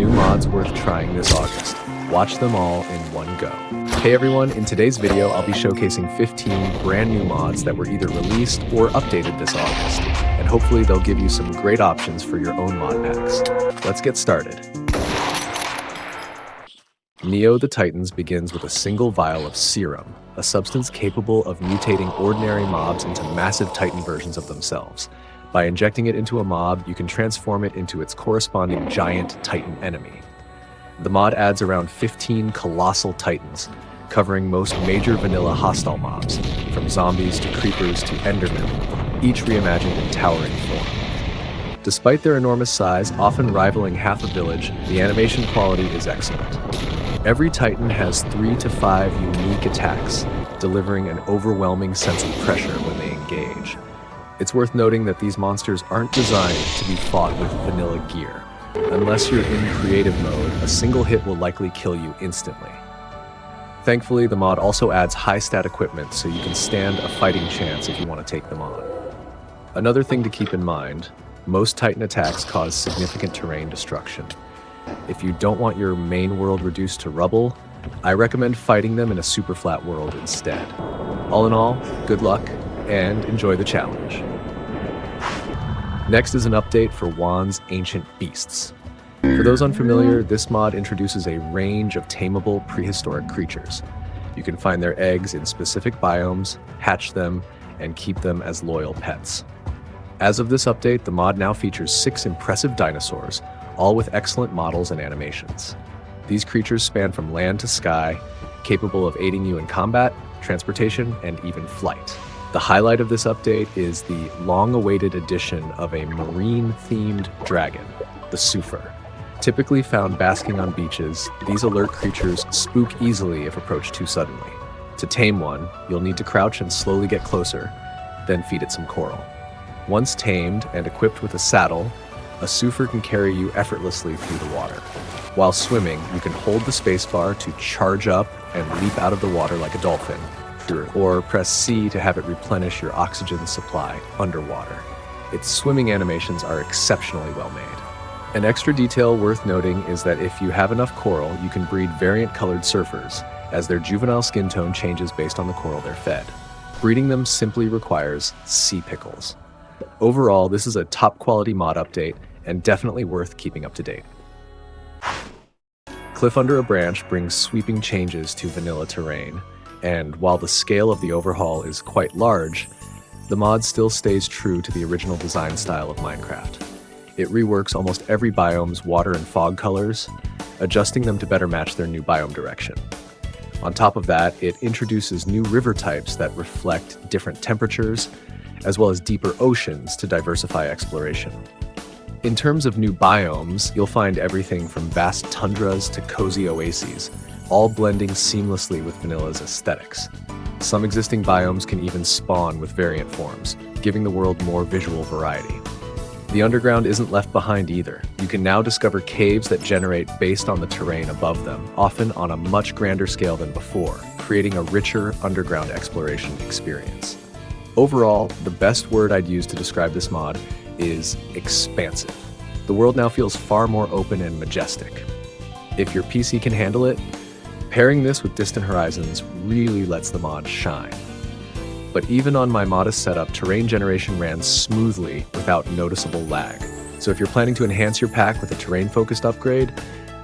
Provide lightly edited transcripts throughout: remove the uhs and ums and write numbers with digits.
new mods worth trying this August. Watch them all in one go. Hey everyone, in today's video I'll be showcasing 15 brand new mods that were either released or updated this August, and hopefully they'll give you some great options for your own mod packs. Let's get started. Neo the Titans begins with a single vial of serum, a substance capable of mutating ordinary mobs into massive Titan versions of themselves. By injecting it into a mob, you can transform it into its corresponding giant Titan enemy. The mod adds around 15 colossal Titans, covering most major vanilla hostile mobs, from zombies to creepers to endermen, each reimagined in towering form. Despite their enormous size, often rivaling half a village, the animation quality is excellent. Every Titan has 3 to 5 unique attacks, delivering an overwhelming sense of pressure when they engage. It's worth noting that these monsters aren't designed to be fought with vanilla gear. Unless you're in creative mode, a single hit will likely kill you instantly. Thankfully, the mod also adds high-stat equipment so you can stand a fighting chance if you want to take them on. Another thing to keep in mind, most Titan attacks cause significant terrain destruction. If you don't want your main world reduced to rubble, I recommend fighting them in a super flat world instead. All in all, good luck and enjoy the challenge. Next is an update for Juan's Ancient Beasts. For those unfamiliar, this mod introduces a range of tameable prehistoric creatures. You can find their eggs in specific biomes, hatch them, and keep them as loyal pets. As of this update, the mod now features 6 impressive dinosaurs, all with excellent models and animations. These creatures span from land to sky, capable of aiding you in combat, transportation, and even flight. The highlight of this update is the long-awaited addition of a marine-themed dragon, the Suffer. Typically found basking on beaches, these alert creatures spook easily if approached too suddenly. To tame one, you'll need to crouch and slowly get closer, then feed it some coral. Once tamed and equipped with a saddle, a Suffer can carry you effortlessly through the water. While swimming, you can hold the spacebar to charge up and leap out of the water like a dolphin, or press C to have it replenish your oxygen supply underwater. Its swimming animations are exceptionally well made. An extra detail worth noting is that if you have enough coral, you can breed variant-colored surfers, as their juvenile skin tone changes based on the coral they're fed. Breeding them simply requires sea pickles. Overall, this is a top-quality mod update, and definitely worth keeping up to date. Cliff Under a Branch brings sweeping changes to vanilla terrain, and while the scale of the overhaul is quite large, the mod still stays true to the original design style of Minecraft. It reworks almost every biome's water and fog colors, adjusting them to better match their new biome direction. On top of that, it introduces new river types that reflect different temperatures, as well as deeper oceans to diversify exploration. In terms of new biomes, you'll find everything from vast tundras to cozy oases, all blending seamlessly with vanilla's aesthetics. Some existing biomes can even spawn with variant forms, giving the world more visual variety. The underground isn't left behind either. You can now discover caves that generate based on the terrain above them, often on a much grander scale than before, creating a richer underground exploration experience. Overall, the best word I'd use to describe this mod is expansive. The world now feels far more open and majestic. If your PC can handle it, pairing this with Distant Horizons really lets the mod shine. But even on my modest setup, terrain generation ran smoothly without noticeable lag. So if you're planning to enhance your pack with a terrain-focused upgrade,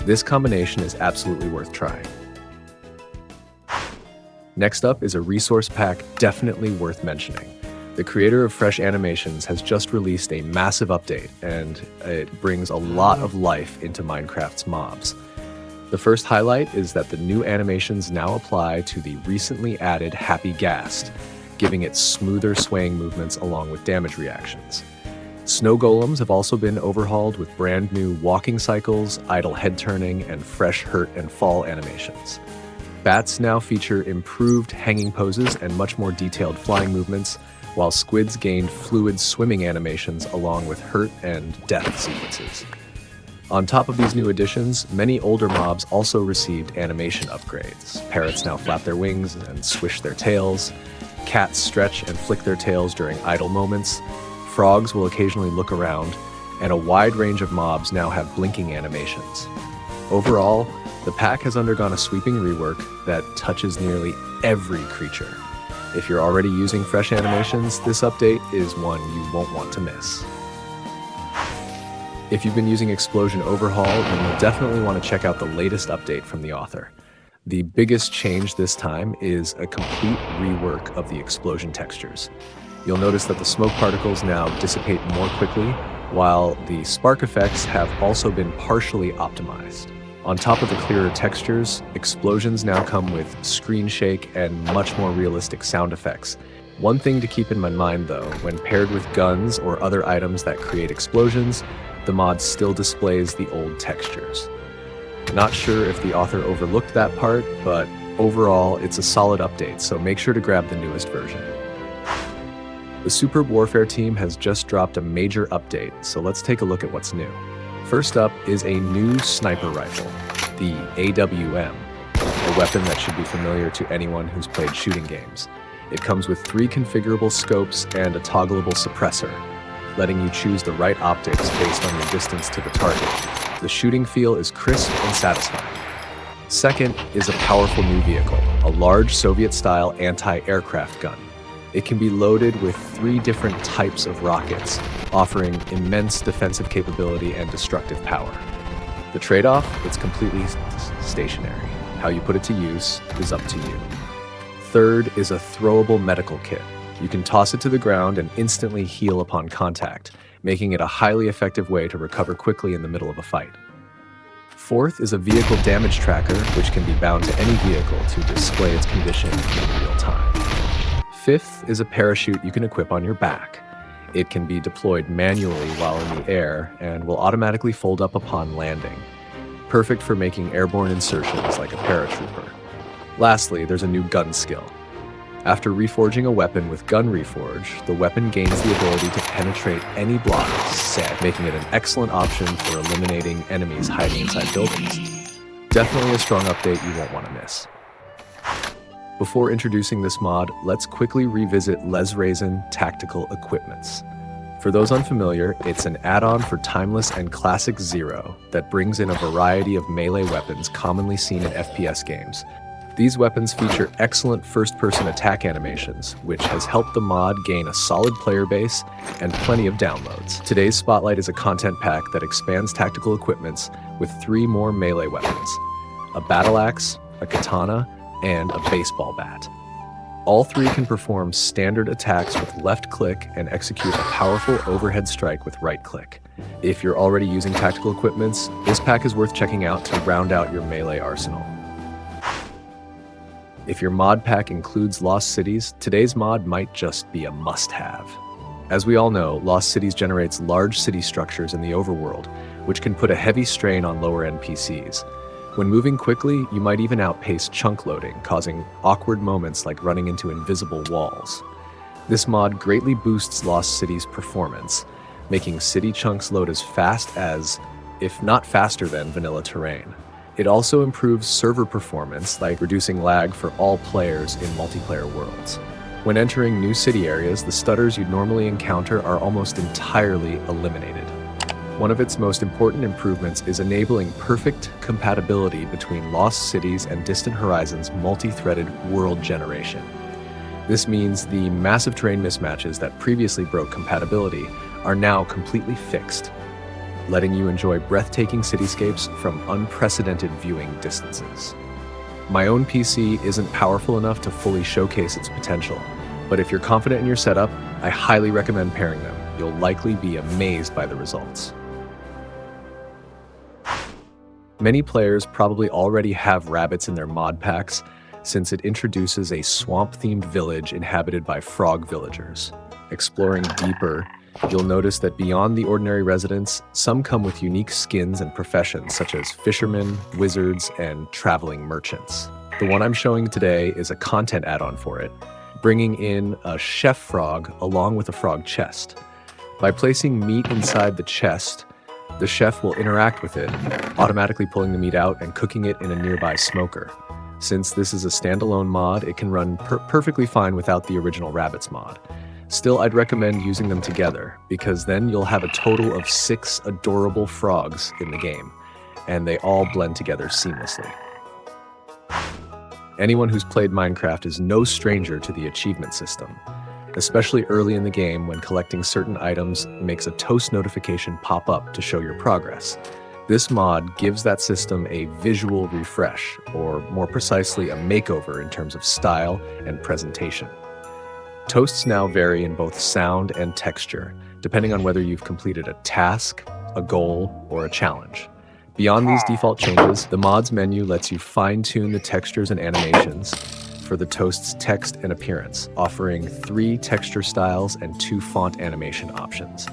this combination is absolutely worth trying. Next up is a resource pack definitely worth mentioning. The creator of Fresh Animations has just released a massive update, and it brings a lot of life into Minecraft's mobs. The first highlight is that the new animations now apply to the recently added Happy Ghast, giving it smoother swaying movements along with damage reactions. Snow golems have also been overhauled with brand new walking cycles, idle head turning, and fresh hurt and fall animations. Bats now feature improved hanging poses and much more detailed flying movements, while squids gained fluid swimming animations along with hurt and death sequences. On top of these new additions, many older mobs also received animation upgrades. Parrots now flap their wings and swish their tails. Cats stretch and flick their tails during idle moments. Frogs will occasionally look around, and a wide range of mobs now have blinking animations. Overall, the pack has undergone a sweeping rework that touches nearly every creature. If you're already using fresh animations, this update is one you won't want to miss. If you've been using Explosion Overhaul, then you'll definitely want to check out the latest update from the author. The biggest change this time is a complete rework of the explosion textures. You'll notice that the smoke particles now dissipate more quickly, while the spark effects have also been partially optimized. On top of the clearer textures, explosions now come with screen shake and much more realistic sound effects. One thing to keep in mind though, when paired with guns or other items that create explosions, the mod still displays the old textures. Not sure if the author overlooked that part, but overall it's a solid update, so make sure to grab the newest version. The Superb Warfare team has just dropped a major update, so let's take a look at what's new. First up is a new sniper rifle, the AWM, a weapon that should be familiar to anyone who's played shooting games. It comes with 3 configurable scopes and a toggleable suppressor, letting you choose the right optics based on your distance to the target. The shooting feel is crisp and satisfying. Second is a powerful new vehicle, a large Soviet-style anti-aircraft gun. It can be loaded with 3 different types of rockets, offering immense defensive capability and destructive power. The trade-off? It's completely stationary. How you put it to use is up to you. Third is a throwable medical kit. You can toss it to the ground and instantly heal upon contact, making it a highly effective way to recover quickly in the middle of a fight. Fourth is a vehicle damage tracker, which can be bound to any vehicle to display its condition in real time. Fifth is a parachute you can equip on your back. It can be deployed manually while in the air and will automatically fold up upon landing. Perfect for making airborne insertions like a paratrooper. Lastly, there's a new gun skill. After reforging a weapon with Gun Reforge, the weapon gains the ability to penetrate any block set, making it an excellent option for eliminating enemies hiding inside buildings. Definitely a strong update you won't want to miss. Before introducing this mod, let's quickly revisit Les Raisin Tactical Equipments. For those unfamiliar, it's an add-on for Timeless and Classic Zero that brings in a variety of melee weapons commonly seen in FPS games. These weapons feature excellent first-person attack animations, which has helped the mod gain a solid player base and plenty of downloads. Today's spotlight is a content pack that expands tactical equipments with 3 more melee weapons: a battle axe, a katana, and a baseball bat. All 3 can perform standard attacks with left click and execute a powerful overhead strike with right click. If you're already using tactical equipments, this pack is worth checking out to round out your melee arsenal. If your mod pack includes Lost Cities, today's mod might just be a must-have. As we all know, Lost Cities generates large city structures in the overworld, which can put a heavy strain on lower NPCs. When moving quickly, you might even outpace chunk loading, causing awkward moments like running into invisible walls. This mod greatly boosts Lost Cities' performance, making city chunks load as fast as, if not faster than, vanilla terrain. It also improves server performance, like reducing lag for all players in multiplayer worlds. When entering new city areas, the stutters you'd normally encounter are almost entirely eliminated. One of its most important improvements is enabling perfect compatibility between Lost Cities and Distant Horizons' multi-threaded world generation. This means the massive terrain mismatches that previously broke compatibility are now completely fixed, letting you enjoy breathtaking cityscapes from unprecedented viewing distances. My own PC isn't powerful enough to fully showcase its potential, but if you're confident in your setup, I highly recommend pairing them. You'll likely be amazed by the results. Many players probably already have Ribbits in their mod packs, since it introduces a swamp-themed village inhabited by frog villagers. Exploring deeper, you'll notice that beyond the ordinary residents, some come with unique skins and professions such as fishermen, wizards, and traveling merchants. The one I'm showing today is a content add-on for it, bringing in a chef frog along with a frog chest. By placing meat inside the chest, the chef will interact with it, automatically pulling the meat out and cooking it in a nearby smoker. Since this is a standalone mod, it can run perfectly fine without the original Ribbits mod. Still, I'd recommend using them together, because then you'll have a total of 6 adorable frogs in the game, and they all blend together seamlessly. Anyone who's played Minecraft is no stranger to the achievement system, especially early in the game when collecting certain items makes a toast notification pop up to show your progress. This mod gives that system a visual refresh, or more precisely, a makeover in terms of style and presentation. Toasts now vary in both sound and texture, depending on whether you've completed a task, a goal, or a challenge. Beyond these default changes, the mods menu lets you fine-tune the textures and animations for the toast's text and appearance, offering 3 texture styles and 2 font animation options.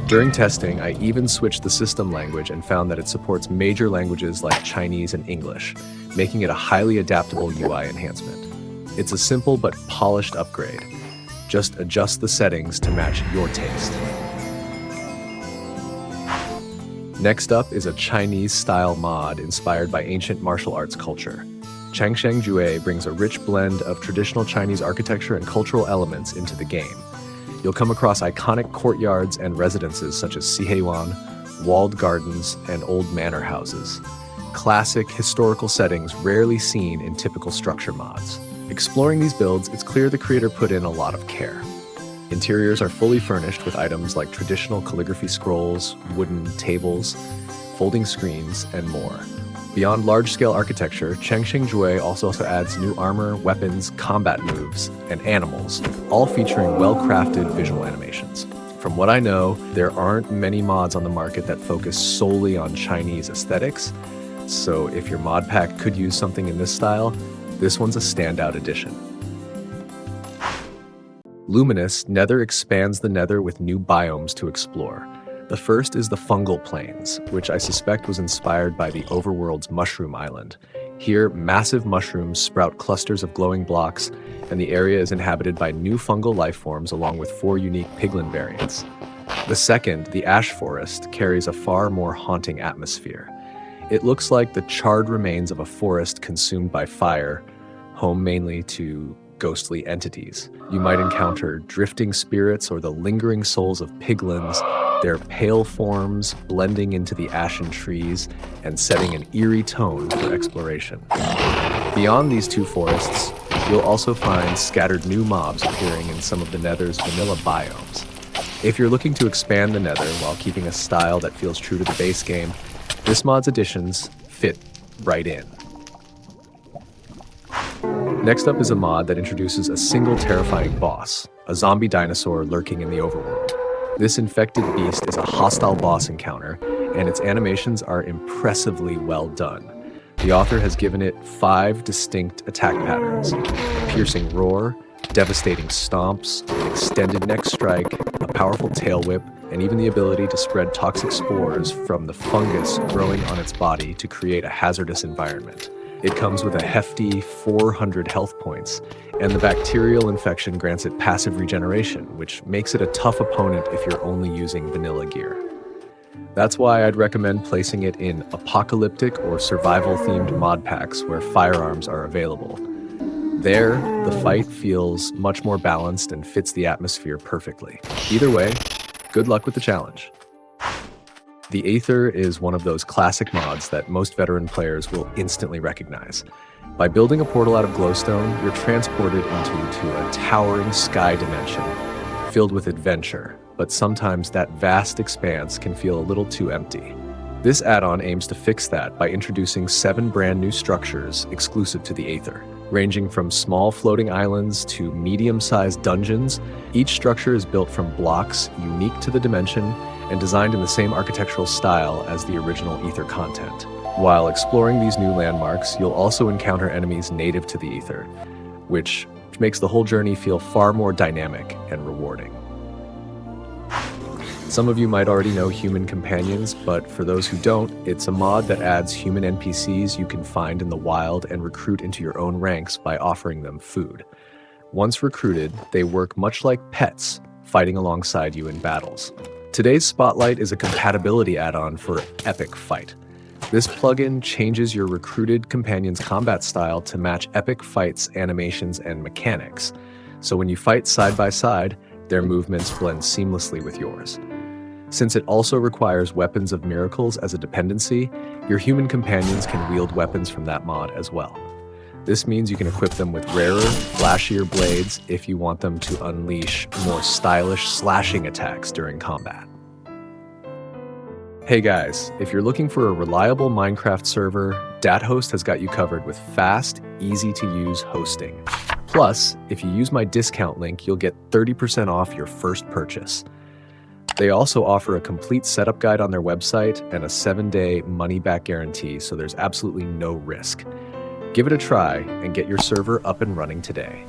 During testing, I even switched the system language and found that it supports major languages like Chinese and English, making it a highly adaptable UI enhancement. It's a simple but polished upgrade. Just adjust the settings to match your taste. Next up is a Chinese-style mod inspired by ancient martial arts culture. ChangshengJue brings a rich blend of traditional Chinese architecture and cultural elements into the game. You'll come across iconic courtyards and residences such as Siheyuan, walled gardens, and old manor houses. Classic, historical settings rarely seen in typical structure mods. Exploring these builds, it's clear the creator put in a lot of care. Interiors are fully furnished with items like traditional calligraphy scrolls, wooden tables, folding screens, and more. Beyond large-scale architecture, ChangshengJue also adds new armor, weapons, combat moves, and animals, all featuring well-crafted visual animations. From what I know, there aren't many mods on the market that focus solely on Chinese aesthetics, so if your mod pack could use something in this style, this one's a standout addition. Luminous, Nether expands the Nether with new biomes to explore. The first is the fungal plains, which I suspect was inspired by the overworld's Mushroom Island. Here, massive mushrooms sprout clusters of glowing blocks, and the area is inhabited by new fungal life forms along with 4 unique piglin variants. The second, the Ash Forest, carries a far more haunting atmosphere. It looks like the charred remains of a forest consumed by fire, home mainly to ghostly entities. You might encounter drifting spirits or the lingering souls of piglins, their pale forms blending into the ashen trees and setting an eerie tone for exploration. Beyond these 2 forests, you'll also find scattered new mobs appearing in some of the Nether's vanilla biomes. If you're looking to expand the Nether while keeping a style that feels true to the base game, this mod's additions fit right in. Next up is a mod that introduces a single terrifying boss, a zombie dinosaur lurking in the overworld. This infected beast is a hostile boss encounter, and its animations are impressively well done. The author has given it 5 distinct attack patterns: a piercing roar, devastating stomps, an extended neck strike, a powerful tail whip, and even the ability to spread toxic spores from the fungus growing on its body to create a hazardous environment. It comes with a hefty 400 health points, and the bacterial infection grants it passive regeneration, which makes it a tough opponent if you're only using vanilla gear. That's why I'd recommend placing it in apocalyptic or survival-themed mod packs where firearms are available. There, the fight feels much more balanced and fits the atmosphere perfectly. Either way, good luck with the challenge. The Aether is one of those classic mods that most veteran players will instantly recognize. By building a portal out of glowstone, you're transported into a towering sky dimension, filled with adventure, but sometimes that vast expanse can feel a little too empty. This add-on aims to fix that by introducing 7 brand new structures exclusive to the Aether. Ranging from small floating islands to medium-sized dungeons, each structure is built from blocks unique to the dimension and designed in the same architectural style as the original Aether content. While exploring these new landmarks, you'll also encounter enemies native to the Aether, which makes the whole journey feel far more dynamic and rewarding. Some of you might already know human companions, but for those who don't, it's a mod that adds human NPCs you can find in the wild and recruit into your own ranks by offering them food. Once recruited, they work much like pets, fighting alongside you in battles. Today's spotlight is a compatibility add-on for Epic Fight. This plugin changes your recruited companion's combat style to match Epic Fight's animations and mechanics. So when you fight side by side, Their movements blend seamlessly with yours. Since it also requires Weapons of Miracles as a dependency, your human companions can wield weapons from that mod as well. This means you can equip them with rarer, flashier blades if you want them to unleash more stylish slashing attacks during combat. Hey guys, if you're looking for a reliable Minecraft server, DatHost has got you covered with fast, easy-to-use hosting. Plus, if you use my discount link, you'll get 30% off your first purchase. They also offer a complete setup guide on their website and a 7-day money-back guarantee, so there's absolutely no risk. Give it a try and get your server up and running today.